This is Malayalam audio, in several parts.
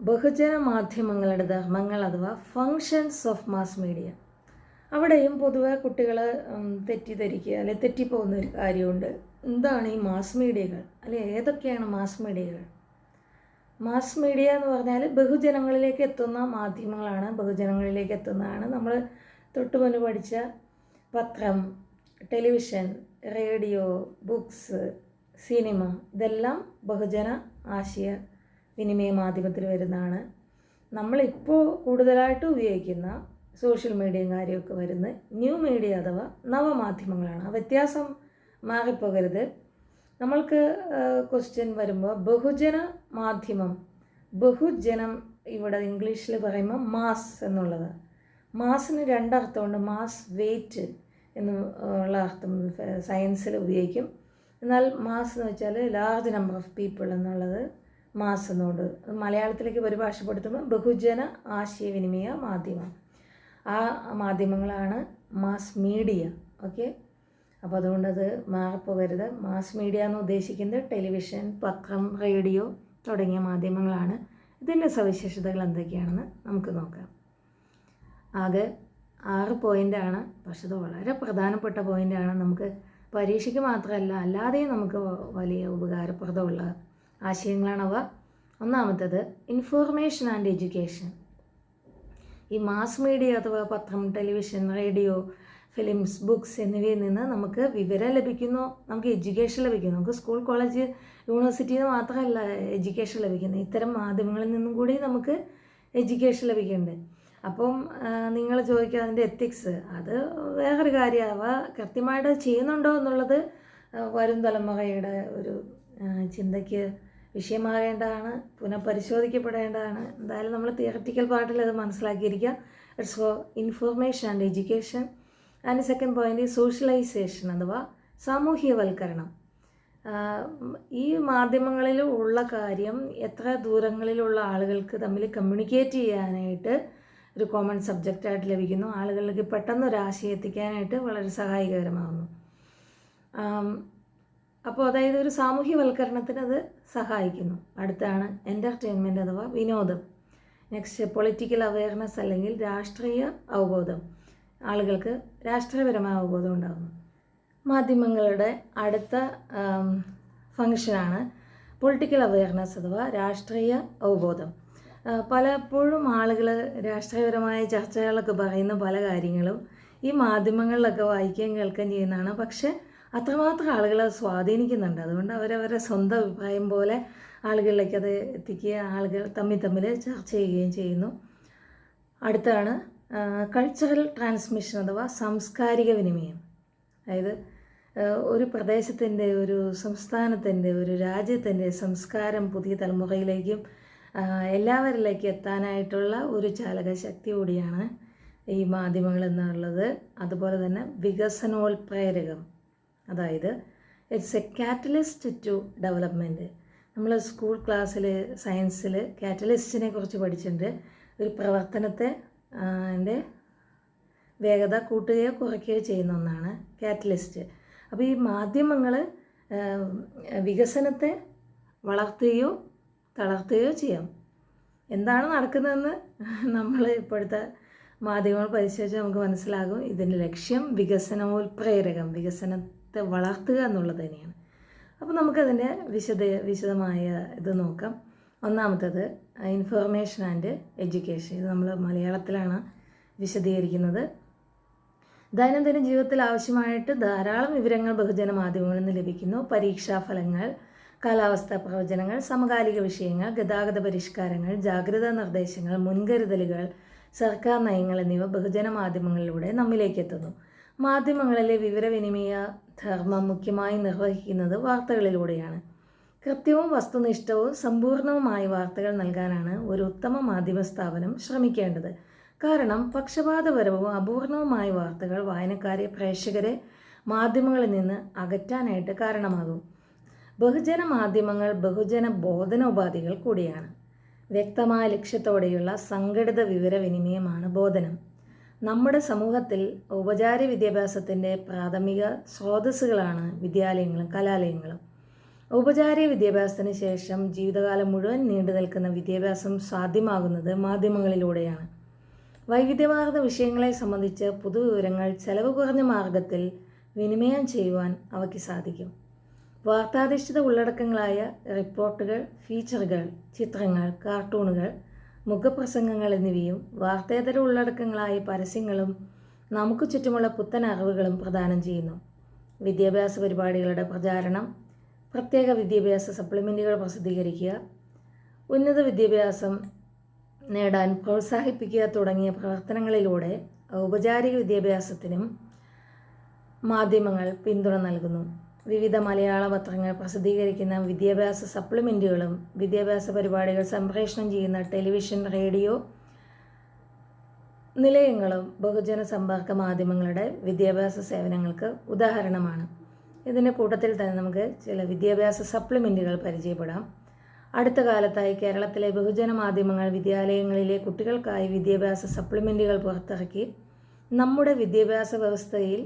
ബഹുജന മാധ്യമങ്ങളുടെ ധർമ്മങ്ങൾ അഥവാ ഫങ്ഷൻസ് ഓഫ് മാസ് മീഡിയ. അവിടെയും പൊതുവെ കുട്ടികൾ തെറ്റിദ്ധരിക്കുക അല്ലെങ്കിൽ തെറ്റിപ്പോകുന്ന ഒരു കാര്യമുണ്ട്. എന്താണ് ഈ മാസ് മീഡിയകൾ, അല്ലെ ഏതൊക്കെയാണ് മാസ് മീഡിയകൾ? മാസ് മീഡിയ എന്ന് പറഞ്ഞാൽ ബഹുജനങ്ങളിലേക്ക് എത്തുന്ന മാധ്യമങ്ങളാണ്, ബഹുജനങ്ങളിലേക്ക് എത്തുന്നതാണ്. നമ്മൾ തൊട്ടുമുന്ന് പഠിച്ച പത്രം, ടെലിവിഷൻ, റേഡിയോ, ബുക്സ്, സിനിമ, ഇതെല്ലാം ബഹുജന ആശയ വിനിമയ മാധ്യമത്തിൽ വരുന്നതാണ്. നമ്മളിപ്പോൾ കൂടുതലായിട്ട് ഉപയോഗിക്കുന്ന സോഷ്യൽ മീഡിയയും കാര്യമൊക്കെ വരുന്നത് ന്യൂ മീഡിയ അഥവാ നവമാധ്യമങ്ങളാണ്. ആ വ്യത്യാസം മാറിപ്പോകരുത്. നമ്മൾക്ക് ക്വസ്റ്റ്യൻ വരുമ്പോൾ ബഹുജന മാധ്യമം, ബഹുജനം ഇവിടെ ഇംഗ്ലീഷിൽ പറയുമ്പോൾ മാസ് എന്നുള്ളത്. മാസിന് രണ്ടർത്ഥമുണ്ട്. മാസ് വെയ്റ്റ് എന്നുള്ള അർത്ഥം സയൻസിൽ ഉപയോഗിക്കും. എന്നാൽ മാസ് എന്ന് വെച്ചാൽ ലാർജ് നമ്പർ ഓഫ് പീപ്പിൾ എന്നുള്ളത് മാസ് എന്നുകൊണ്ട് മലയാളത്തിലേക്ക് പരിഭാഷപ്പെടുത്തുമ്പോൾ ബഹുജന ആശയവിനിമയ മാധ്യമം. ആ മാധ്യമങ്ങളാണ് മാസ് മീഡിയ. ഓക്കെ, അപ്പോൾ അതുകൊണ്ടത് മാറിപ്പോകരുത്. മാസ് മീഡിയ എന്ന് ഉദ്ദേശിക്കുന്നത് ടെലിവിഷൻ, പത്രം, റേഡിയോ തുടങ്ങിയ മാധ്യമങ്ങളാണ്. ഇതിൻ്റെ സവിശേഷതകൾ എന്തൊക്കെയാണെന്ന് നമുക്ക് നോക്കാം. ആകെ 6 പോയിൻ്റാണ്, പക്ഷെ ഇത് വളരെ പ്രധാനപ്പെട്ട പോയിൻ്റാണ്. നമുക്ക് പരീക്ഷയ്ക്ക് മാത്രമല്ല അല്ലാതെയും നമുക്ക് വലിയ ഉപകാരപ്രദമുള്ള ആശയങ്ങളാണവ. ഒന്നാമത്തേത് ഇൻഫോർമേഷൻ ആൻഡ് എഡ്യൂക്കേഷൻ. ഈ മാസ് മീഡിയ അഥവാ പത്രം, ടെലിവിഷൻ, റേഡിയോ, ഫിലിംസ്, ബുക്സ് എന്നിവയിൽ നിന്ന് നമുക്ക് വിവരം ലഭിക്കുന്നു, നമുക്ക് എഡ്യൂക്കേഷൻ ലഭിക്കുന്നു. നമുക്ക് സ്കൂൾ, കോളേജ്, യൂണിവേഴ്സിറ്റിയിൽ നിന്ന് മാത്രമല്ല എഡ്യൂക്കേഷൻ ലഭിക്കുന്നത്, ഇത്തരം മാധ്യമങ്ങളിൽ നിന്നും കൂടി നമുക്ക് എഡ്യൂക്കേഷൻ ലഭിക്കുന്നുണ്ട്. അപ്പം നിങ്ങൾ ചോദിക്കുക അതിൻ്റെ എത്തിക്സ്, അത് വേറൊരു കാര്യമാവുക. കൃത്യമായിട്ട് ചെയ്യുന്നുണ്ടോ എന്നുള്ളത് വരും തലമുറയുടെ ഒരു ചിന്തയ്ക്ക് വിഷയമാകേണ്ടതാണ്, പുനഃപരിശോധിക്കപ്പെടേണ്ടതാണ്. എന്തായാലും നമ്മൾ തിയററ്റിക്കൽ പാർട്ടിൽ അത് മനസ്സിലാക്കിയിരിക്കുക. It's for information and education. And second point socialisation അഥവാ സാമൂഹ്യവൽക്കരണം. ഈ മാധ്യമങ്ങളിൽ ഉള്ള കാര്യം എത്ര ദൂരങ്ങളിലുള്ള ആളുകൾക്ക് തമ്മിൽ കമ്മ്യൂണിക്കേറ്റ് ചെയ്യാനായിട്ട് ഒരു കോമൺ സബ്ജക്റ്റായിട്ട് ലഭിക്കുന്നു. ആളുകളിലേക്ക് പെട്ടെന്നൊരാശയം എത്തിക്കാനായിട്ട് വളരെ സഹായകരമാകുന്നു. അപ്പോൾ അതായത് ഒരു സാമൂഹ്യവൽക്കരണത്തിന് അത് സഹായിക്കുന്നു. അടുത്താണ് എൻ്റർടൈൻമെൻറ്റ് അഥവാ വിനോദം. നെക്സ്റ്റ് പൊളിറ്റിക്കൽ അവയർനെസ് അല്ലെങ്കിൽ രാഷ്ട്രീയ അവബോധം. ആളുകൾക്ക് രാഷ്ട്രീയപരമായ അവബോധം ഉണ്ടാകുന്നു. മാധ്യമങ്ങളുടെ അടുത്ത ഫങ്ഷനാണ് പൊളിറ്റിക്കൽ അവയർനെസ് അഥവാ രാഷ്ട്രീയ അവബോധം. പലപ്പോഴും ആളുകൾ രാഷ്ട്രീയപരമായ ചർച്ചകളൊക്കെ പറയുന്ന പല കാര്യങ്ങളും ഈ മാധ്യമങ്ങളിലൊക്കെ വായിക്കുകയും കേൾക്കുകയും ചെയ്യുന്നതാണ്. പക്ഷേ അത്രമാത്രം ആളുകളെ സ്വാധീനിക്കുന്നുണ്ട്. അതുകൊണ്ട് അവരവരുടെ സ്വന്തം അഭിപ്രായം പോലെ ആളുകളിലേക്ക് അത് എത്തിക്കുക, ആളുകൾ തമ്മിൽ ചർച്ച ചെയ്യുകയും ചെയ്യുന്നു. അടുത്താണ് കൾച്ചറൽ ട്രാൻസ്മിഷൻ അഥവാ സാംസ്കാരിക വിനിമയം. അതായത് ഒരു പ്രദേശത്തിൻ്റെ, ഒരു സംസ്ഥാനത്തിൻ്റെ, ഒരു രാജ്യത്തിൻ്റെ സംസ്കാരം പുതിയ തലമുറയിലേക്കും എല്ലാവരിലേക്ക് എത്താനായിട്ടുള്ള ഒരു ചാലകശക്തി കൂടിയാണ് ഈ മാധ്യമങ്ങൾ എന്നുള്ളത്. അതുപോലെ തന്നെ വികസനോൽപ്രേരകം, അതായത് it's a catalyst to development. നമ്മൾ സ്കൂൾ ക്ലാസ്സിൽ സയൻസിൽ കാറ്റലിസ്റ്റിനെ കുറിച്ച് പഠിച്ചിട്ടുണ്ട്. ഒരു പ്രവർത്തനത്തെ അതിൻ്റെ വേഗത കൂട്ടുകയോ കുറയ്ക്കുകയോ ചെയ്യുന്ന ഒന്നാണ് കാറ്റലിസ്റ്റ്. അപ്പോൾ ഈ മാധ്യമങ്ങൾ വികസനത്തെ വളർത്തുകയോ തളർത്തുകയോ ചെയ്യാം. എന്താണ് നടക്കുന്നതെന്ന് നമ്മൾ ഇപ്പോഴത്തെ മാധ്യമങ്ങൾ പരിശോധിച്ചാൽ നമുക്ക് മനസ്സിലാകും. ഇതിൻ്റെ ലക്ഷ്യം വികസനോൽപ്രേരകം, വികസനത്തെ വളർത്തുക എന്നുള്ളത് തന്നെയാണ്. അപ്പോൾ നമുക്കതിൻ്റെ വിശദമായ ഇത് നോക്കാം. ഒന്നാമത്തേത് ഇൻഫോർമേഷൻ ആൻഡ് എഡ്യൂക്കേഷൻ. ഇത് നമ്മൾ മലയാളത്തിലാണ് വിശദീകരിക്കുന്നത്. ദൈനംദിന ജീവിതത്തിൽ ആവശ്യമായിട്ട് ധാരാളം വിവരങ്ങൾ ബഹുജന മാധ്യമങ്ങളിൽ നിന്ന് ലഭിക്കുന്നു. പരീക്ഷാഫലങ്ങൾ, കാലാവസ്ഥാ പ്രവചനങ്ങൾ, സമകാലിക വിഷയങ്ങൾ, ഗതാഗത പരിഷ്കാരങ്ങൾ, ജാഗ്രതാ നിർദ്ദേശങ്ങൾ, മുൻകരുതലുകൾ, സർക്കാർ നയങ്ങൾ എന്നിവ ബഹുജന മാധ്യമങ്ങളിലൂടെ നമ്മിലേക്ക് എത്തുന്നു. മാധ്യമങ്ങളിലെ വിവരവിനിമയ ധർമ്മം മുഖ്യമായി നിർവഹിക്കുന്നത് വാർത്തകളിലൂടെയാണ്. കൃത്യവും വസ്തുനിഷ്ഠവും സമ്പൂർണവുമായ വാർത്തകൾ നൽകാനാണ് ഒരു ഉത്തമ മാധ്യമ സ്ഥാപനം ശ്രമിക്കേണ്ടത്. കാരണം പക്ഷപാതപരവും അപൂർണവുമായ വാർത്തകൾ വായനക്കാരെ, പ്രേക്ഷകരെ മാധ്യമങ്ങളിൽ നിന്ന് അകറ്റാനായിട്ട് കാരണമാകും. ബഹുജന മാധ്യമങ്ങൾ ബഹുജന ബോധനോപാധികൾ കൂടിയാണ്. വ്യക്തമായ ലക്ഷ്യത്തോടെയുള്ള സംഘടിത വിവരവിനിമയമാണ് ബോധനം. നമ്മുടെ സമൂഹത്തിൽ ഉപചാര വിദ്യാഭ്യാസത്തിൻ്റെ പ്രാഥമിക സ്രോതസ്സുകളാണ് വിദ്യാലയങ്ങളും കലാലയങ്ങളും. ഔപചാരിക വിദ്യാഭ്യാസത്തിന് ശേഷം ജീവിതകാലം മുഴുവൻ നീണ്ടു നിൽക്കുന്ന വിദ്യാഭ്യാസം സാധ്യമാകുന്നത് മാധ്യമങ്ങളിലൂടെയാണ്. വൈവിധ്യമാർന്ന വിഷയങ്ങളെ സംബന്ധിച്ച് പൊതുവിവരങ്ങൾ ചെലവ് കുറഞ്ഞ മാർഗത്തിൽ വിനിമയം ചെയ്യുവാൻ അവയ്ക്ക് സാധിക്കും. വാർത്താധിഷ്ഠിത ഉള്ളടക്കങ്ങളായ റിപ്പോർട്ടുകൾ, ഫീച്ചറുകൾ, ചിത്രങ്ങൾ, കാർട്ടൂണുകൾ, മുഖപ്രസംഗങ്ങൾ എന്നിവയും വാർത്തേതര ഉള്ളടക്കങ്ങളായ പരസ്യങ്ങളും നമുക്ക് ചുറ്റുമുള്ള പുത്തൻ അറിവുകളും പ്രദാനം ചെയ്യുന്നു. വിദ്യാഭ്യാസ പരിപാടികളുടെ പ്രചാരണം, പ്രത്യേക വിദ്യാഭ്യാസ സപ്ലിമെൻറ്റുകൾ പ്രസിദ്ധീകരിക്കുക, ഉന്നത വിദ്യാഭ്യാസം നേടാൻ പ്രോത്സാഹിപ്പിക്കുക തുടങ്ങിയ പ്രവർത്തനങ്ങളിലൂടെ ഔപചാരിക വിദ്യാഭ്യാസത്തിനും മാധ്യമങ്ങൾ പിന്തുണ നൽകുന്നു. വിവിധ മലയാള പത്രങ്ങൾ പ്രസിദ്ധീകരിക്കുന്ന വിദ്യാഭ്യാസ സപ്ലിമെൻറ്റുകളും വിദ്യാഭ്യാസ പരിപാടികൾ സംപ്രേഷണം ചെയ്യുന്ന ടെലിവിഷൻ, റേഡിയോ നിലയങ്ങളും ബഹുജന സമ്പർക്ക മാധ്യമങ്ങളുടെ വിദ്യാഭ്യാസ സേവനങ്ങൾക്ക് ഉദാഹരണമാണ്. ഇതിൻ്റെ കൂട്ടത്തിൽ തന്നെ നമുക്ക് ചില വിദ്യാഭ്യാസ സപ്ലിമെൻറ്റുകൾ പരിചയപ്പെടാം. അടുത്ത കാലത്തായി കേരളത്തിലെ ബഹുജന മാധ്യമങ്ങൾ വിദ്യാലയങ്ങളിലെ കുട്ടികൾക്കായി വിദ്യാഭ്യാസ സപ്ലിമെൻറ്റുകൾ പുറത്തിറക്കി നമ്മുടെ വിദ്യാഭ്യാസ വ്യവസ്ഥയിൽ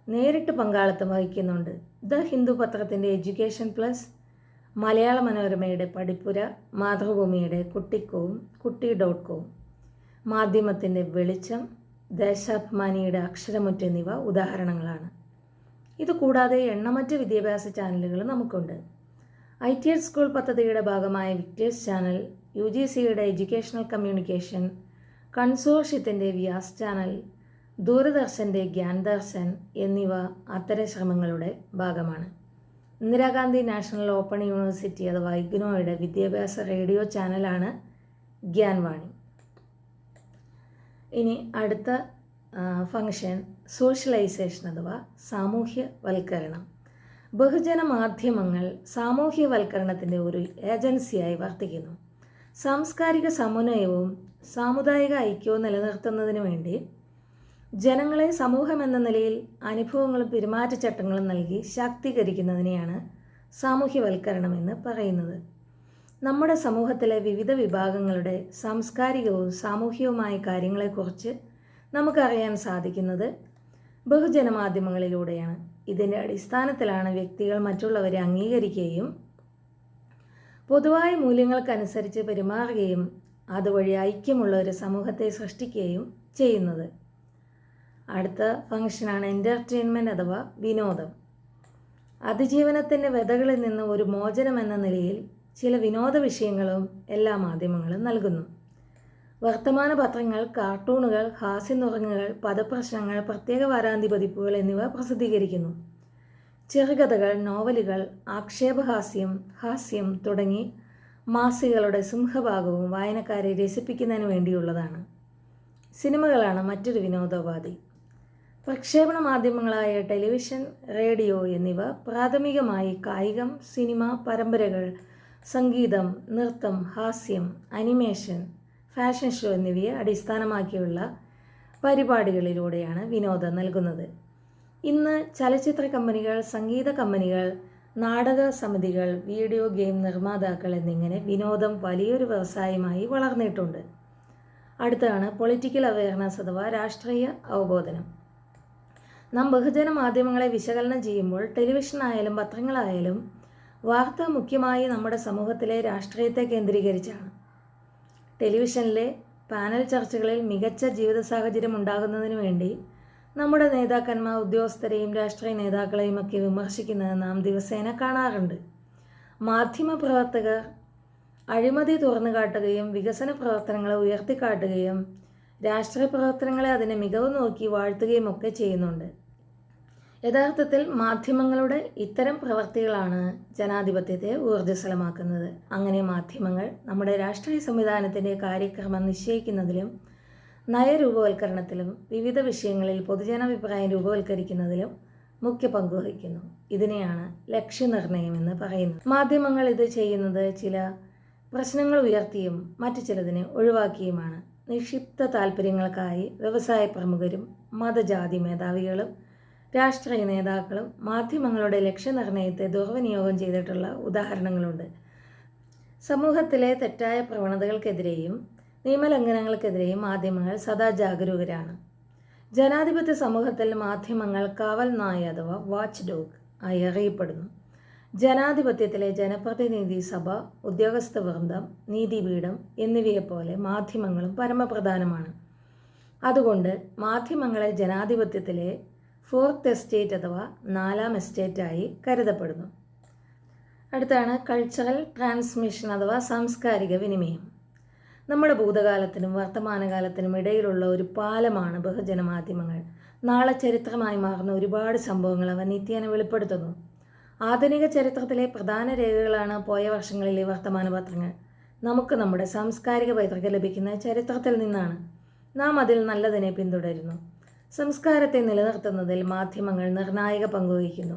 നേരിട്ട് പങ്കാളിത്തം വഹിക്കുന്നുണ്ട്. ദ ഹിന്ദു പത്രത്തിൻ്റെ എഡ്യൂക്കേഷൻ പ്ലസ്, മലയാള മനോരമയുടെ പഠിപ്പുര, മാതൃഭൂമിയുടെ കുട്ടിക്കോവും കുട്ടി.com, മാധ്യമത്തിൻ്റെ വെളിച്ചം, ദേശാഭിമാനിയുടെ അക്ഷരമുറ്റ് എന്നിവ ഉദാഹരണങ്ങളാണ്. ഇതുകൂടാതെ എണ്ണമറ്റ വിദ്യാഭ്യാസ ചാനലുകൾ നമുക്കുണ്ട്. ITS സ്കൂൾ പദ്ധതിയുടെ ഭാഗമായ വിക്ടേഴ്സ് ചാനൽ, UGCയുടെ എഡ്യൂക്കേഷണൽ കമ്മ്യൂണിക്കേഷൻ കൺസോർഷ്യത്തിൻ്റെ വ്യാസ് ചാനൽ, ദൂരദർശൻ്റെ ഗ്യാൻ ദർശൻ എന്നിവ അത്തരം ശ്രമങ്ങളുടെ ഭാഗമാണ്. ഇന്ദിരാഗാന്ധി നാഷണൽ ഓപ്പൺ യൂണിവേഴ്സിറ്റി അഥവാ IGNOയുടെ വിദ്യാഭ്യാസ റേഡിയോ ചാനലാണ് ഗ്യാൻവാണി. ഇനി അടുത്ത ഫംഗ്ഷൻ സോഷ്യലൈസേഷൻ അഥവാ സാമൂഹ്യവൽക്കരണം. ബഹുജന മാധ്യമങ്ങൾ സാമൂഹ്യവൽക്കരണത്തിൻ്റെ ഒരു ഏജൻസിയായി വർത്തിക്കുന്നു. സാംസ്കാരിക സമന്വയവും സാമുദായിക ഐക്യവും നിലനിർത്തുന്നതിന് വേണ്ടി ജനങ്ങളെ സമൂഹം എന്ന നിലയിൽ അനുഭവങ്ങളും പെരുമാറ്റച്ചട്ടങ്ങളും നൽകി ശാക്തീകരിക്കുന്നതിനെയാണ് സാമൂഹ്യവൽക്കരണം എന്ന് പറയുന്നത്. നമ്മുടെ സമൂഹത്തിലെ വിവിധ വിഭാഗങ്ങളുടെ സാംസ്കാരികവും സാമൂഹികവുമായ കാര്യങ്ങളെക്കുറിച്ച് നമുക്കറിയാൻ സാധിക്കുന്നത് ബഹുജന മാധ്യമങ്ങളിലൂടെയാണ്. ഇതിൻ്റെ അടിസ്ഥാനത്തിലാണ് വ്യക്തികൾ മറ്റുള്ളവരെ അംഗീകരിക്കുകയും പൊതുവായ മൂല്യങ്ങൾക്കനുസരിച്ച് പെരുമാറുകയും അതുവഴി ഐക്യമുള്ള ഒരു സമൂഹത്തെ സൃഷ്ടിക്കുകയും ചെയ്യുന്നത്. അടുത്ത ഫംഗ്ഷനാണ് എൻ്റർടൈൻമെൻറ്റ് അഥവാ വിനോദം. അതിജീവനത്തിൻ്റെ വ്യതകളിൽ നിന്ന് ഒരു മോചനം എന്ന നിലയിൽ ചില വിനോദ വിഷയങ്ങളും എല്ലാ മാധ്യമങ്ങളും നൽകുന്നു. വർത്തമാന പത്രങ്ങൾ കാർട്ടൂണുകൾ, ഹാസ്യനുറങ്ങുകൾ, പദപ്രശ്നങ്ങൾ, പ്രത്യേക വാരാന്ത്യ പതിപ്പുകൾ എന്നിവ പ്രസിദ്ധീകരിക്കുന്നു. ചെറുകഥകൾ, നോവലുകൾ, ആക്ഷേപഹാസ്യം, ഹാസ്യം തുടങ്ങി മാസികകളുടെ സിംഹഭാഗവും വായനക്കാരെ രസിപ്പിക്കുന്നതിന് വേണ്ടിയുള്ളതാണ്. സിനിമകളാണ് മറ്റൊരു വിനോദോപാധി. പ്രക്ഷേപണ മാധ്യമങ്ങളായ ടെലിവിഷൻ, റേഡിയോ എന്നിവ പ്രാഥമികമായി കായികം, സിനിമ, പരമ്പരകൾ, സംഗീതം, നൃത്തം, ഹാസ്യം, അനിമേഷൻ, ഫാഷൻ ഷോ എന്നിവയെ അടിസ്ഥാനമാക്കിയുള്ള പരിപാടികളിലൂടെയാണ് വിനോദം നൽകുന്നത്. ഇന്ന് ചലച്ചിത്ര കമ്പനികൾ, സംഗീത കമ്പനികൾ, നാടക സമിതികൾ, വീഡിയോ ഗെയിം നിർമ്മാതാക്കൾ എന്നിങ്ങനെ വിനോദം വലിയൊരു വ്യവസായമായി വളർന്നിട്ടുണ്ട്. അടുത്താണ് പൊളിറ്റിക്കൽ അവയർനെസ് അഥവാ രാഷ്ട്രീയ അവബോധനം. നാം ബഹുജന മാധ്യമങ്ങളെ വിശകലനം ചെയ്യുമ്പോൾ ടെലിവിഷനായാലും പത്രങ്ങളായാലും വാർത്ത മുഖ്യമായി നമ്മുടെ സമൂഹത്തിലെ രാഷ്ട്രീയത്തെ കേന്ദ്രീകരിച്ചാണ്. ടെലിവിഷനിലെ പാനൽ ചർച്ചകളിൽ മികച്ച ജീവിത സാഹചര്യം ഉണ്ടാകുന്നതിന് വേണ്ടി നമ്മുടെ നേതാക്കന്മാർ ഉദ്യോഗസ്ഥരെയും രാഷ്ട്രീയ നേതാക്കളെയും ഒക്കെ വിമർശിക്കുന്നത് നാം ദിവസേന കാണാറുണ്ട്. മാധ്യമപ്രവർത്തകർ അഴിമതി തുറന്നു കാട്ടുകയും വികസന പ്രവർത്തനങ്ങളെ ഉയർത്തിക്കാട്ടുകയും രാഷ്ട്രീയ പ്രവർത്തനങ്ങളെ അതിനെ മികവ് നോക്കി വാഴ്ത്തുകയും ഒക്കെ ചെയ്യുന്നുണ്ട്. യഥാർത്ഥത്തിൽ മാധ്യമങ്ങളുടെ ഇത്തരം പ്രവർത്തികളാണ് ജനാധിപത്യത്തെ ഊർജ്ജസ്വലമാക്കുന്നത്. അങ്ങനെ മാധ്യമങ്ങൾ നമ്മുടെ രാഷ്ട്രീയ സംവിധാനത്തിൻ്റെ കാര്യക്രമം നിശ്ചയിക്കുന്നതിലും നയരൂപവൽക്കരണത്തിലും വിവിധ വിഷയങ്ങളിൽ പൊതുജനാഭിപ്രായം രൂപവൽക്കരിക്കുന്നതിലും മുഖ്യ പങ്കുവഹിക്കുന്നു. ഇതിനെയാണ് ലക്ഷ്യനിർണ്ണയം എന്ന് പറയുന്നത്. മാധ്യമങ്ങൾ ഇത് ചെയ്യുന്നത് ചില പ്രശ്നങ്ങൾ ഉയർത്തിയും മറ്റു ചിലതിനെ ഒഴിവാക്കിയുമാണ്. നിക്ഷിപ്ത താൽപ്പര്യങ്ങൾക്കായി വ്യവസായ പ്രമുഖരും മതജാതി മേധാവികളും രാഷ്ട്രീയ നേതാക്കളും മാധ്യമങ്ങളുടെ ലക്ഷ്യനിർണ്ണയത്തെ ദുർവിനിയോഗം ചെയ്തിട്ടുള്ള ഉദാഹരണങ്ങളുണ്ട്. സമൂഹത്തിലെ തെറ്റായ പ്രവണതകൾക്കെതിരെയും നിയമലംഘനങ്ങൾക്കെതിരെയും മാധ്യമങ്ങൾ സദാ ജാഗരൂകരാണ്. ജനാധിപത്യ സമൂഹത്തിൽ മാധ്യമങ്ങൾ കാവൽ നായ അഥവാ വാച്ച് ഡോഗ് ആയി അറിയപ്പെടുന്നു. ജനാധിപത്യത്തിലെ ജനപ്രതിനിധി സഭ, ഉദ്യോഗസ്ഥ വൃന്ദം, നീതിപീഠം എന്നിവയെപ്പോലെ മാധ്യമങ്ങളും പരമപ്രധാനമാണ്. അതുകൊണ്ട് മാധ്യമങ്ങളെ ജനാധിപത്യത്തിലെ ഫോർത്ത് എസ്റ്റേറ്റ് അഥവാ 4ാം എസ്റ്റേറ്റായി കരുതപ്പെടുന്നു. അടുത്താണ് കൾച്ചറൽ ട്രാൻസ്മിഷൻ അഥവാ സാംസ്കാരിക വിനിമയം. നമ്മുടെ ഭൂതകാലത്തിനും വർത്തമാനകാലത്തിനും ഇടയിലുള്ള ഒരു പാലമാണ് ബഹുജന മാധ്യമങ്ങൾ. നാളെ ചരിത്രമായി മാറുന്ന ഒരുപാട് സംഭവങ്ങൾ അവ നിത്യേന വെളിപ്പെടുത്തുന്നു. ആധുനിക ചരിത്രത്തിലെ പ്രധാന രേഖകളാണ് പോയ വർഷങ്ങളിലെ വർത്തമാന പത്രങ്ങൾ. നമുക്ക് നമ്മുടെ സാംസ്കാരിക പൈതൃകം ലഭിക്കുന്ന ചരിത്രത്തിൽ നിന്നാണ്. നാം അതിൽ നല്ലതിനെ പിന്തുടരുന്നു. സംസ്കാരത്തെ നിലനിർത്തുന്നതിൽ മാധ്യമങ്ങൾ നിർണായക പങ്കുവഹിക്കുന്നു.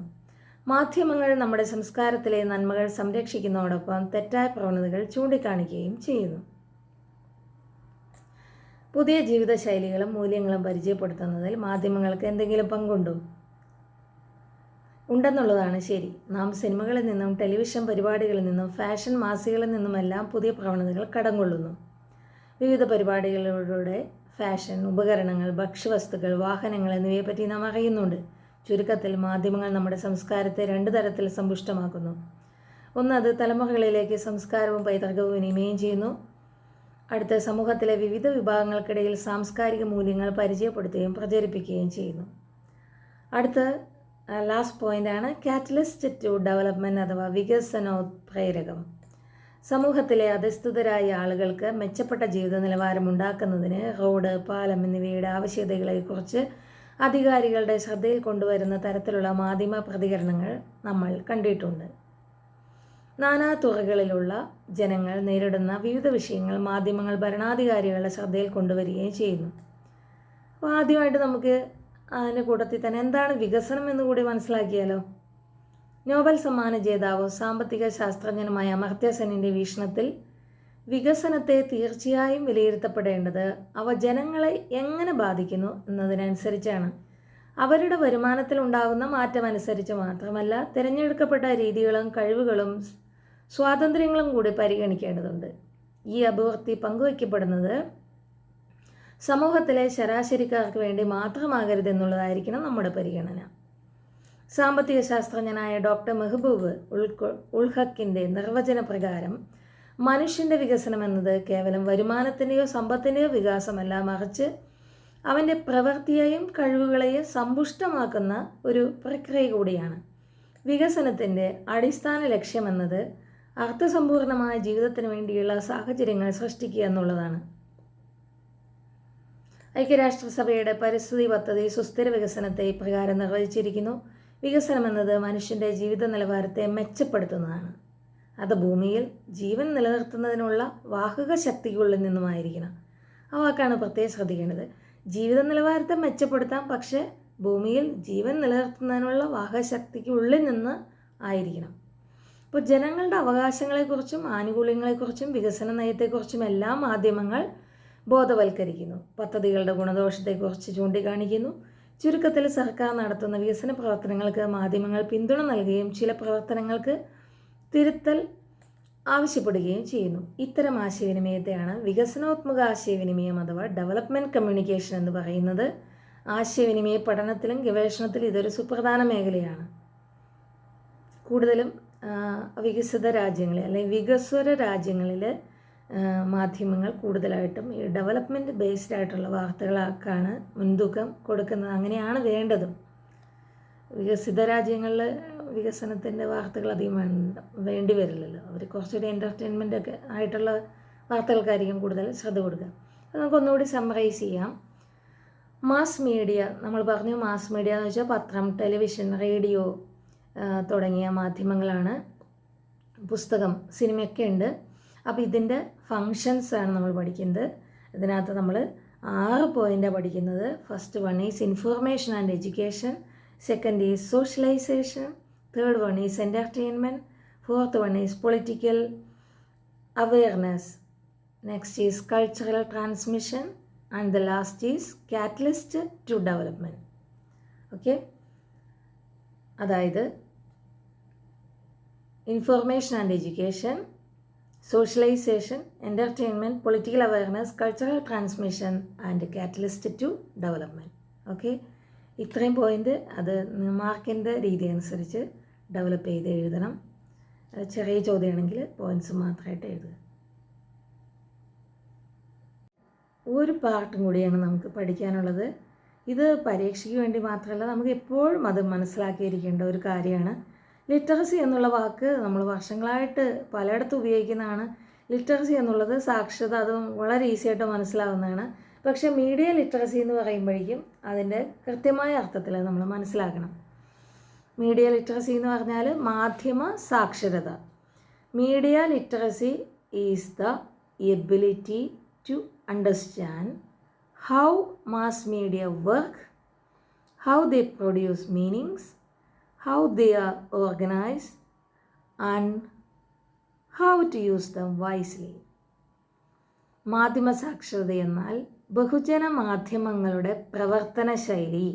മാധ്യമങ്ങൾ നമ്മുടെ സംസ്കാരത്തിലെ നന്മകൾ സംരക്ഷിക്കുന്നതോടൊപ്പം തെറ്റായ പ്രവണതകൾ ചൂണ്ടിക്കാണിക്കുകയും ചെയ്യുന്നു. പുതിയ ജീവിതശൈലികളും മൂല്യങ്ങളും പരിചയപ്പെടുത്തുന്നതിൽ മാധ്യമങ്ങൾക്ക് എന്തെങ്കിലും പങ്കുണ്ടോ? ഉണ്ടെന്നുള്ളതാണ് ശരി. നാം സിനിമകളിൽ നിന്നും ടെലിവിഷൻ പരിപാടികളിൽ നിന്നും ഫാഷൻ മാസികകളിൽ നിന്നുമെല്ലാം പുതിയ പ്രവണതകൾ കടം കൊള്ളുന്നു. വിവിധ പരിപാടികളിലൂടെ ഫാഷൻ, ഉപകരണങ്ങൾ, ഭക്ഷ്യവസ്തുക്കൾ, വാഹനങ്ങൾ എന്നിവയെപ്പറ്റി നാം അറിയുന്നുണ്ട്. ചുരുക്കത്തിൽ മാധ്യമങ്ങൾ നമ്മുടെ സംസ്കാരത്തെ 2 തരത്തിൽ സമ്പുഷ്ടമാക്കുന്നു. ഒന്ന്, അത് തലമുറകളിലേക്ക് സംസ്കാരവും പൈതൃകവും വിനിമയം ചെയ്യുന്നു. അടുത്ത, സമൂഹത്തിലെ വിവിധ വിഭാഗങ്ങൾക്കിടയിൽ സാംസ്കാരിക മൂല്യങ്ങൾ പരിചയപ്പെടുത്തുകയും പ്രചരിപ്പിക്കുകയും ചെയ്യുന്നു. അടുത്ത ലാസ്റ്റ് പോയിൻ്റാണ് കാറ്റലിസ്റ്റ് ടു ഡെവലപ്മെൻറ്റ് അഥവാ വികസനോത്പ്രേരകം. സമൂഹത്തിലെ അധസ്ഥിതരായ ആളുകൾക്ക് മെച്ചപ്പെട്ട ജീവിത നിലവാരം ഉണ്ടാക്കുന്നതിന് റോഡ്, പാലം എന്നിവയുടെ ആവശ്യകതകളെക്കുറിച്ച് അധികാരികളുടെ ശ്രദ്ധയിൽ കൊണ്ടുവരുന്ന തരത്തിലുള്ള മാധ്യമ പ്രതികരണങ്ങൾ നമ്മൾ കണ്ടിട്ടുണ്ട്. നാനാ തുറകളിലുള്ള ജനങ്ങൾ നേരിടുന്ന വിവിധ വിഷയങ്ങൾ മാധ്യമങ്ങൾ ഭരണാധികാരികളുടെ ശ്രദ്ധയിൽ കൊണ്ടുവരികയും ചെയ്യുന്നു. അപ്പോൾ ആദ്യമായിട്ട് നമുക്ക് അതിൻ്റെ കൂട്ടത്തിൽ തന്നെ എന്താണ് വികസനം എന്നുകൂടി മനസ്സിലാക്കിയാലോ. നോബൽ സമ്മാന ജേതാവും സാമ്പത്തിക ശാസ്ത്രജ്ഞനുമായ അമർത്യ സെന്നിൻ്റെ വീക്ഷണത്തിൽ വികസനത്തെ തീർച്ചയായും വിലയിരുത്തപ്പെടേണ്ടത് അവ ജനങ്ങളെ എങ്ങനെ ബാധിക്കുന്നു എന്നതിനനുസരിച്ചാണ്. അവരുടെ വരുമാനത്തിൽ ഉണ്ടാകുന്ന മാറ്റമനുസരിച്ച് മാത്രമല്ല, തിരഞ്ഞെടുക്കപ്പെട്ട രീതികളും കഴിവുകളും സ്വാതന്ത്ര്യങ്ങളും കൂടി പരിഗണിക്കേണ്ടതുണ്ട്. ഈ അഭിവൃദ്ധി പങ്കുവയ്ക്കപ്പെടുന്നത് സമൂഹത്തിലെ ശരാശരിക്കാർക്ക് വേണ്ടി മാത്രമാകരുതെന്നുള്ളതായിരിക്കണം നമ്മുടെ പരിഗണന. സാമ്പത്തിക ശാസ്ത്രജ്ഞനായ ഡോക്ടർ മെഹബൂബ് ഉൾ-ഹക്കിൻ്റെ നിർവചന പ്രകാരം മനുഷ്യൻ്റെ വികസനം എന്നത് കേവലം വരുമാനത്തിൻ്റെയോ സമ്പത്തിൻ്റെയോ വികാസമല്ല, മറിച്ച് അവൻ്റെ പ്രവൃത്തിയെയും കഴിവുകളെയും സമ്പുഷ്ടമാക്കുന്ന ഒരു പ്രക്രിയ കൂടിയാണ്. വികസനത്തിൻ്റെ അടിസ്ഥാന ലക്ഷ്യമെന്നത് അർത്ഥസമ്പൂർണമായ ജീവിതത്തിന് വേണ്ടിയുള്ള സാഹചര്യങ്ങൾ സൃഷ്ടിക്കുക എന്നുള്ളതാണ്. ഐക്യരാഷ്ട്രസഭയുടെ പരിസ്ഥിതി പദ്ധതി സുസ്ഥിര വികസനത്തെ ഇപ്രകാരം നിർവചിച്ചിരിക്കുന്നു: വികസനം എന്നത് മനുഷ്യൻ്റെ ജീവിത നിലവാരത്തെ മെച്ചപ്പെടുത്തുന്നതാണ്. അത് ഭൂമിയിൽ ജീവൻ നിലനിർത്തുന്നതിനുള്ള വാഹക ശക്തിക്കുള്ളിൽ നിന്നുമായിരിക്കണം. ആ വാക്കാണ് പ്രത്യേകം ശ്രദ്ധിക്കേണ്ടത്. ജീവിത നിലവാരത്തെ മെച്ചപ്പെടുത്താം, പക്ഷേ ഭൂമിയിൽ ജീവൻ നിലനിർത്തുന്നതിനുള്ള വാഹകശക്തിക്കുള്ളിൽ നിന്ന് ആയിരിക്കണം. ഇപ്പോൾ ജനങ്ങളുടെ അവകാശങ്ങളെക്കുറിച്ചും ആനുകൂല്യങ്ങളെക്കുറിച്ചും വികസന നയത്തെക്കുറിച്ചും എല്ലാം മാധ്യമങ്ങൾ ബോധവൽക്കരിക്കുന്നു. പദ്ധതികളുടെ ഗുണദോഷത്തെക്കുറിച്ച് ചൂണ്ടിക്കാണിക്കുന്നു. ചുരുക്കത്തിൽ സർക്കാർ നടത്തുന്ന വികസന പ്രവർത്തനങ്ങൾക്ക് മാധ്യമങ്ങൾ പിന്തുണ നൽകുകയും ചില പ്രവർത്തനങ്ങൾക്ക് തിരുത്തൽ ആവശ്യപ്പെടുകയും ചെയ്യുന്നു. ഇത്തരം ആശയവിനിമയത്തെയാണ് വികസനോത്മുഖ ആശയവിനിമയം അഥവാ ഡെവലപ്മെൻറ്റ് കമ്മ്യൂണിക്കേഷൻ എന്ന് പറയുന്നത്. ആശയവിനിമയ പഠനത്തിലും ഗവേഷണത്തിലും ഇതൊരു സുപ്രധാന മേഖലയാണ്. കൂടുതലും വികസിത രാജ്യങ്ങളിൽ അല്ലെങ്കിൽ വികസ്വര രാജ്യങ്ങളിൽ മാധ്യമങ്ങൾ കൂടുതലായിട്ടും ഈ ഡെവലപ്മെൻറ്റ് ബേസ്ഡ് ആയിട്ടുള്ള വാർത്തകളാണ് മുൻതൂക്കം കൊടുക്കുന്നത്. അങ്ങനെയാണ് വേണ്ടതും. വികസിത രാജ്യങ്ങളിൽ വികസനത്തിൻ്റെ വാർത്തകൾ അധികം വേണ്ടി വരില്ലല്ലോ. അവർ കുറച്ചൊരു എൻ്റർടൈൻമെൻ്റ് ഒക്കെ ആയിട്ടുള്ള വാർത്തകൾക്കായിരിക്കും കൂടുതൽ ശ്രദ്ധ കൊടുക്കുക. നമുക്കൊന്നുകൂടി സമ്മറൈസ് ചെയ്യാം. മാസ് മീഡിയ, നമ്മൾ പറഞ്ഞു മാസ് മീഡിയ എന്ന് വെച്ചാൽ പത്രം, ടെലിവിഷൻ, റേഡിയോ തുടങ്ങിയ മാധ്യമങ്ങളാണ്. പുസ്തകം, സിനിമയൊക്കെ ഉണ്ട്. അപ്പോൾ ഇതിൻ്റെ ഫങ്ഷൻസാണ് നമ്മൾ പഠിക്കുന്നത്. ഇതിനകത്ത് നമ്മൾ 6 പോയിൻ്റാണ് പഠിക്കുന്നത്. First one is information and education, second is socialisation, third one is entertainment, fourth one is political awareness, next is cultural transmission and the last is catalyst to development. Okay, അതായത് information and education, socialisation, entertainment, political awareness, cultural transmission and catalyst to development. Okay, ഇത്രയും പോയിൻ്റ് അത് മാർക്കിൻ്റെ രീതി അനുസരിച്ച് ഡെവലപ്പ് ചെയ്ത് എഴുതണം. ചെറിയ ചോദ്യമാണെങ്കിൽ പോയിൻറ്റ്സ് മാത്രമായിട്ട് എഴുതുക. ഒരു പാർട്ടും കൂടിയാണ് നമുക്ക് പഠിക്കാനുള്ളത്. ഇത് പരീക്ഷയ്ക്ക് വേണ്ടി മാത്രമല്ല, നമുക്ക് എപ്പോഴും അത് മനസ്സിലാക്കിയിരിക്കേണ്ട ഒരു കാര്യമാണ്. ലിറ്ററസി എന്നുള്ള വാക്ക് നമ്മൾ വർഷങ്ങളായിട്ട് പലയിടത്തും ഉപയോഗിക്കുന്നതാണ്. ലിറ്ററസി എന്നുള്ളത് സാക്ഷരത, അത് വളരെ ഈസി ആയിട്ട് മനസ്സിലാവുന്നതാണ്. പക്ഷേ മീഡിയ ലിറ്ററസി എന്ന് പറയുമ്പോഴേക്കും അതിൻ്റെ കൃത്യമായ അർത്ഥത്തിൽ നമ്മൾ മനസ്സിലാക്കണം. മീഡിയ ലിറ്ററസി എന്ന് പറഞ്ഞാൽ മാധ്യമ സാക്ഷരത. Media literacy is the ability to understand how mass media work, how they produce meanings, how they are organized, and how to use them wisely. മാധ്യമ സാക്ഷരത എന്നാൽ ബഹുജന മാധ്യമങ്ങളുടെ പ്രവർത്തന ശൈലി,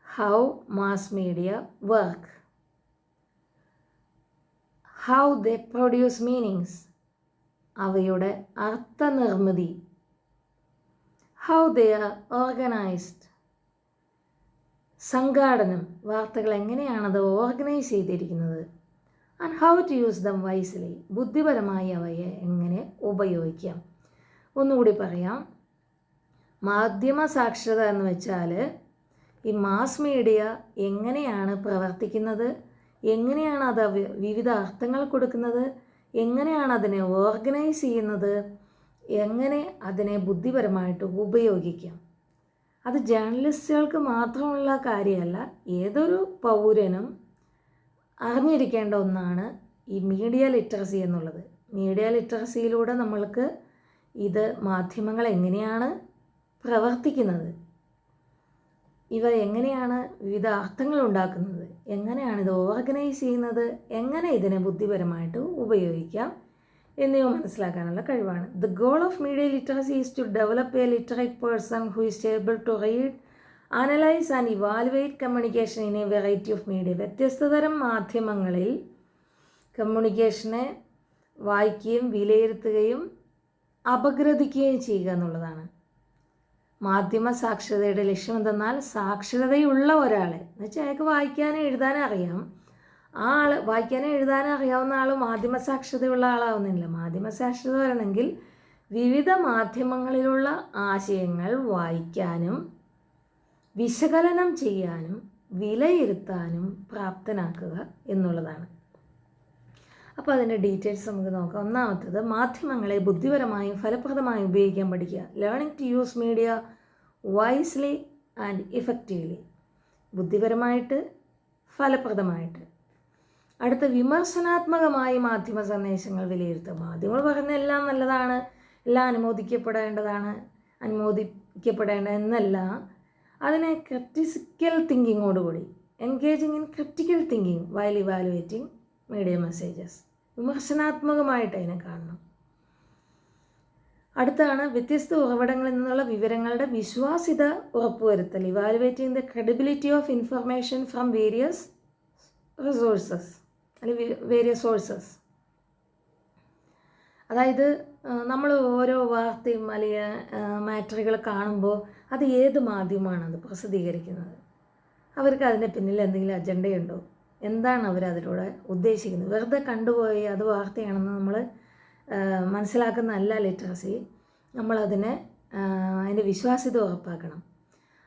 how mass media work, how they produce meanings, അവയുടെ അർത്ഥനിർമ്മിതി, ഹൗ ദേ ആർ ഓർഗനൈസ്ഡ്, സംഘാടനം, വാർത്തകൾ എങ്ങനെയാണത് ഓർഗനൈസ് ചെയ്തിരിക്കുന്നത്, and how to use them wisely, ബുദ്ധിപരമായി അവയെ എങ്ങനെ ഉപയോഗിക്കാം. ഒന്നുകൂടി പറയാം. മാധ്യമ സാക്ഷരത എന്ന് വെച്ചാൽ ഈ മാസ് മീഡിയ എങ്ങനെയാണ് പ്രവർത്തിക്കുന്നത്, എങ്ങനെയാണ് അത് വിവിധ അർത്ഥങ്ങൾ കൊടുക്കുന്നത്, എങ്ങനെയാണ് അതിനെ ഓർഗനൈസ് ചെയ്യുന്നത്, എങ്ങനെ അതിനെ ബുദ്ധിപരമായിട്ട് ഉപയോഗിക്കാം. അത് ജേർണലിസ്റ്റുകൾക്ക് മാത്രമുള്ള കാര്യമല്ല, ഏതൊരു പൗരനും അറിഞ്ഞിരിക്കേണ്ട ഒന്നാണ് ഈ മീഡിയ ലിറ്ററസി എന്നുള്ളത്. മീഡിയ ലിറ്ററസിയിലൂടെ നമ്മൾക്ക് ഇത് മാധ്യമങ്ങൾ എങ്ങനെയാണ് പ്രവർത്തിക്കുന്നത്, ഇവ എങ്ങനെയാണ് വിവിധ അർത്ഥങ്ങൾ ഉണ്ടാക്കുന്നത്, എങ്ങനെയാണ് ഇത് ഓർഗനൈസ് ചെയ്യുന്നത്, എങ്ങനെ ഇതിനെ ബുദ്ധിപരമായിട്ട് ഉപയോഗിക്കാം എന്നിവ മനസ്സിലാക്കാനുള്ള കഴിവാണ്. The goal of media literacy is to develop a literate person who is able to read, analyse and evaluate communication in a variety of media. വ്യത്യസ്ത തരം മാധ്യമങ്ങളിൽ കമ്മ്യൂണിക്കേഷനെ വായിക്കുകയും വിലയിരുത്തുകയും അപഗ്രഥിക്കുകയും ചെയ്യുക എന്നുള്ളതാണ്. മാധ്യമ സാക്ഷരതയുടെ ലക്ഷ്യം എന്തെന്നാൽ സാക്ഷരതയുള്ള ഒരാളെ, എന്നുവെച്ചാൽ അയാൾക്ക് വായിക്കാനും എഴുതാനും അറിയാം, ആ ആൾ വായിക്കാനും എഴുതാനും അറിയാവുന്ന ആൾ മാധ്യമ സാക്ഷരതയുള്ള ആളാവുന്നില്ല. മാധ്യമ സാക്ഷരത വരണമെങ്കിൽ വിവിധ മാധ്യമങ്ങളിലുള്ള ആശയങ്ങൾ വായിക്കാനും വിശകലനം ചെയ്യാനും വിലയിരുത്താനും പ്രാപ്തനാക്കുക എന്നുള്ളതാണ്. അപ്പോൾ അതിൻ്റെ ഡീറ്റെയിൽസ് നമുക്ക് നോക്കാം. ഒന്നാമത്തേത്, മാധ്യമങ്ങളെ ബുദ്ധിപരമായും ഫലപ്രദമായും ഉപയോഗിക്കാൻ പഠിക്കുക. Learning to use media wisely and effectively. ബുദ്ധിപരമായിട്ട് ഫലപ്രദമായിട്ട്. അടുത്ത, വിമർശനാത്മകമായി മാധ്യമ സന്ദേശങ്ങൾ വിലയിരുത്തുക. മാധ്യമങ്ങൾ പറയുന്ന എല്ലാം നല്ലതാണ്, എല്ലാം അനുമോദിക്കപ്പെടേണ്ട എന്നല്ല, അതിനെ ക്രിറ്റിക്കൽ തിങ്കിങ്ങോടുകൂടി, engaging in critical thinking while evaluating media messages. വിമർശനാത്മകമായിട്ട് അതിനെ കാണണം. അടുത്താണ്, വ്യത്യസ്ത ഉറവിടങ്ങളിൽ നിന്നുള്ള വിവരങ്ങളുടെ വിശ്വാസ്യത ഉറപ്പുവരുത്തൽ. Evaluating the credibility of information from various resources അല്ലെങ്കിൽ വേരിയസ് സോഴ്സസ്. അതായത് നമ്മൾ ഓരോ വാർത്തയും അല്ലെങ്കിൽ മാറ്ററുകൾ കാണുമ്പോൾ അത് ഏത് മാധ്യമമാണ് അത് പ്രസിദ്ധീകരിക്കുന്നത്, അവർക്ക് അതിൻ്റെ പിന്നിൽ എന്തെങ്കിലും അജണ്ടയുണ്ടോ, എന്താണ് അവരതിലൂടെ ഉദ്ദേശിക്കുന്നത്. വെറുതെ കണ്ടുപോയി അത് വാർത്തയാണെന്ന് നമ്മൾ മനസ്സിലാക്കുന്നതല്ല ലിറ്ററസി. നമ്മളതിനെ അതിൻ്റെ വിശ്വാസ്യത ഉറപ്പാക്കണം.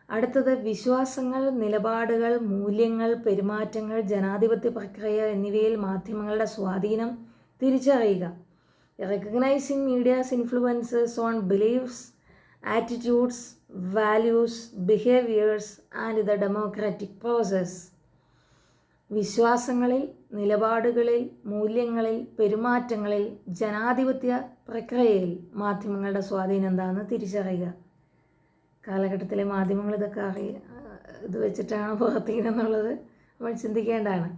അടുത്തത്, വിശ്വാസങ്ങൾ, നിലപാടുകൾ, മൂല്യങ്ങൾ, പെരുമാറ്റങ്ങൾ, ജനാധിപത്യ പ്രക്രിയ എന്നിവയിൽ മാധ്യമങ്ങളുടെ സ്വാധീനം തിരിച്ചറിയുക. Recognising media's influences on beliefs, attitudes, values, behaviours and the democratic process. വിശ്വാസങ്ങളിൽ, നിലപാടുകളിൽ, മൂല്യങ്ങളിൽ, പെരുമാറ്റങ്ങളിൽ, ജനാധിപത്യ പ്രക്രിയയിൽ മാധ്യമങ്ങളുടെ സ്വാധീനം എന്താണെന്ന് തിരിച്ചറിയുക. കാലഘട്ടത്തിലെ മാധ്യമങ്ങൾ ഇതൊക്കെ ഇത് വെച്ചിട്ടാണ് പ്രവർത്തിക്കുന്നതെന്നുള്ളത് നമ്മൾ ചിന്തിക്കേണ്ടതാണ്.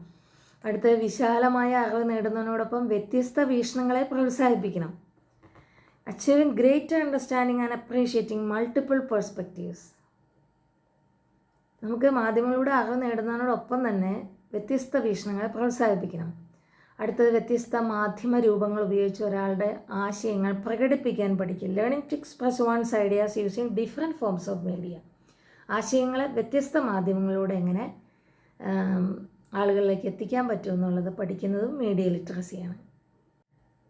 അടുത്ത, വിശാലമായ അറിവ് നേടുന്നതിനോടൊപ്പം വ്യത്യസ്ത വീക്ഷണങ്ങളെ പ്രോത്സാഹിപ്പിക്കണം. Achieving greater understanding and appreciating multiple perspectives. നമുക്ക് മാധ്യമങ്ങളിലൂടെ അറിവ് നേടുന്നതിനോടൊപ്പം തന്നെ വ്യത്യസ്ത വീക്ഷണങ്ങളെ പ്രോത്സാഹിപ്പിക്കണം. അടുത്തത്, വ്യത്യസ്ത മാധ്യമ രൂപങ്ങൾ ഉപയോഗിച്ച് ഒരാളുടെ ആശയങ്ങൾ പ്രകടിപ്പിക്കാൻ പഠിക്കും. Learning to express one's ideas using different forms of media. ആശയങ്ങളെ വ്യത്യസ്ത മാധ്യമങ്ങളിലൂടെ എങ്ങനെ ആളുകളിലേക്ക് എത്തിക്കാൻ പറ്റുമെന്നുള്ളത് പഠിക്കുന്നതും മീഡിയ ലിറ്ററസിയാണ്.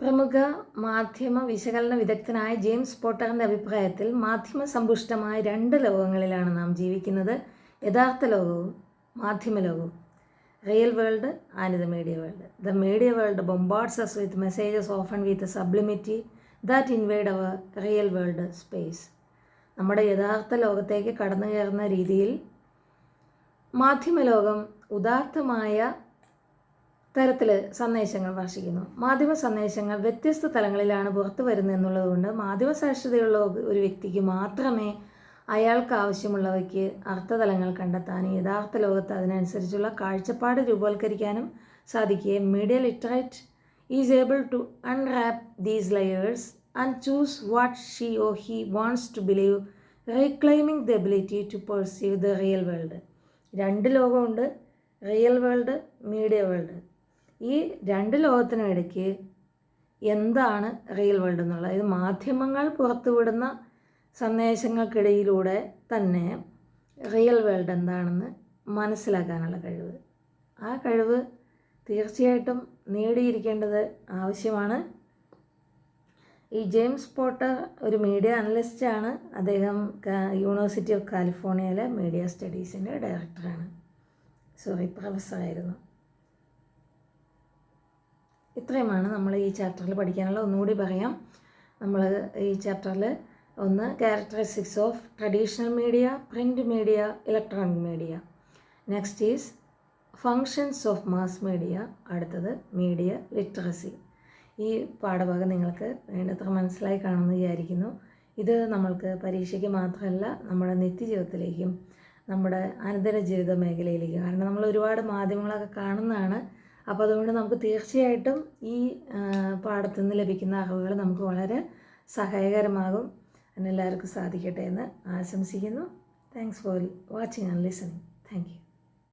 പ്രമുഖ മാധ്യമ വിശകലന വിദഗ്ധനായ ജെയിംസ് പോട്ടറിൻ്റെ അഭിപ്രായത്തിൽ മാധ്യമ സമ്പുഷ്ടമായ 2 ലോകങ്ങളിലാണ് നാം ജീവിക്കുന്നത്: യഥാർത്ഥ ലോകവും മാധ്യമ ലോകവും. Real world and the media world. The media world bombards us with messages often with a sublimity that invade our real world space. നമ്മുടെ യഥാർത്ഥ ലോകത്തേക്ക് കടന്നു കയറുന്ന രീതിയിൽ മാധ്യമലോകം ഉദാത്തമായ തരത്തിൽ സന്ദേശങ്ങൾ വർഷിക്കുന്നു. മാധ്യമ സന്ദേശങ്ങൾ വ്യത്യസ്ത തലങ്ങളിലാണ് പുറത്തു വരുന്നത് എന്നുള്ളതുകൊണ്ട് മാധ്യമ സാക്ഷരതയുള്ള ഒരു വ്യക്തിക്ക് മാത്രമേ അയാൾക്ക് ആവശ്യമുള്ളവയ്ക്ക് അർത്ഥതലങ്ങൾ കണ്ടെത്താനും യഥാർത്ഥ ലോകത്ത് അതിനനുസരിച്ചുള്ള കാഴ്ചപ്പാട് രൂപവൽക്കരിക്കാനും സാധിക്കുകയും media literate is able to unwrap these layers and choose what she or he wants to believe, reclaiming the ability to perceive the real world. 2 ലോകമുണ്ട്: റിയൽ വേൾഡ്, മീഡിയ വേൾഡ്. ഈ 2 ലോകത്തിനിടയ്ക്ക് എന്താണ് റിയൽ വേൾഡ് എന്നുള്ളത്, ഇത് മാധ്യമങ്ങൾ പുറത്തുവിടുന്ന സന്ദേശങ്ങൾക്കിടയിലൂടെ തന്നെ റിയൽ വേൾഡ് എന്താണെന്ന് മനസ്സിലാക്കാനുള്ള കഴിവ്, ആ കഴിവ് തീർച്ചയായിട്ടും നേടിയിരിക്കേണ്ടത് ആവശ്യമാണ്. ഈ ജെയിംസ് പോട്ടർ ഒരു മീഡിയ അനലിസ്റ്റാണ്. അദ്ദേഹം യൂണിവേഴ്സിറ്റി ഓഫ് കാലിഫോർണിയയിലെ മീഡിയ സ്റ്റഡീസിൻ്റെ ഡയറക്ടറാണ്, പ്രൊഫസറായിരുന്നു. ഇത്രയുമാണ് നമ്മൾ ഈ ചാപ്റ്ററിൽ പഠിക്കാനുള്ള. ഒന്നുകൂടി പറയാം. നമ്മൾ ഈ ചാപ്റ്ററിൽ ഒന്ന് characteristics of traditional media, print media, electronic media. Next is functions of mass media. അടുത്തത് മീഡിയ ലിറ്ററസി. ഈ പാഠഭാഗം നിങ്ങൾക്ക് വേണ്ടത്ര മനസ്സിലായി കാണുമെന്ന് വിചാരിക്കുന്നു. ഇത് നമ്മൾക്ക് പരീക്ഷയ്ക്ക് മാത്രമല്ല നമ്മുടെ നിത്യജീവിതത്തിലേക്കും നമ്മുടെ അനുദിന ജീവിത മേഖലയിലേക്കും, കാരണം നമ്മൾ ഒരുപാട് മാധ്യമങ്ങളൊക്കെ കാണുന്നതാണ്. അപ്പോൾ അതുകൊണ്ട് നമുക്ക് തീർച്ചയായിട്ടും ഈ പാഠത്തിൽ നിന്ന് ലഭിക്കുന്ന അറിവുകൾ നമുക്ക് വളരെ സഹായകരമാകും. അതിനെല്ലാവർക്കും സാധിക്കട്ടെ എന്ന് ആശംസിക്കുന്നു. Thanks for watching and listening. Thank you.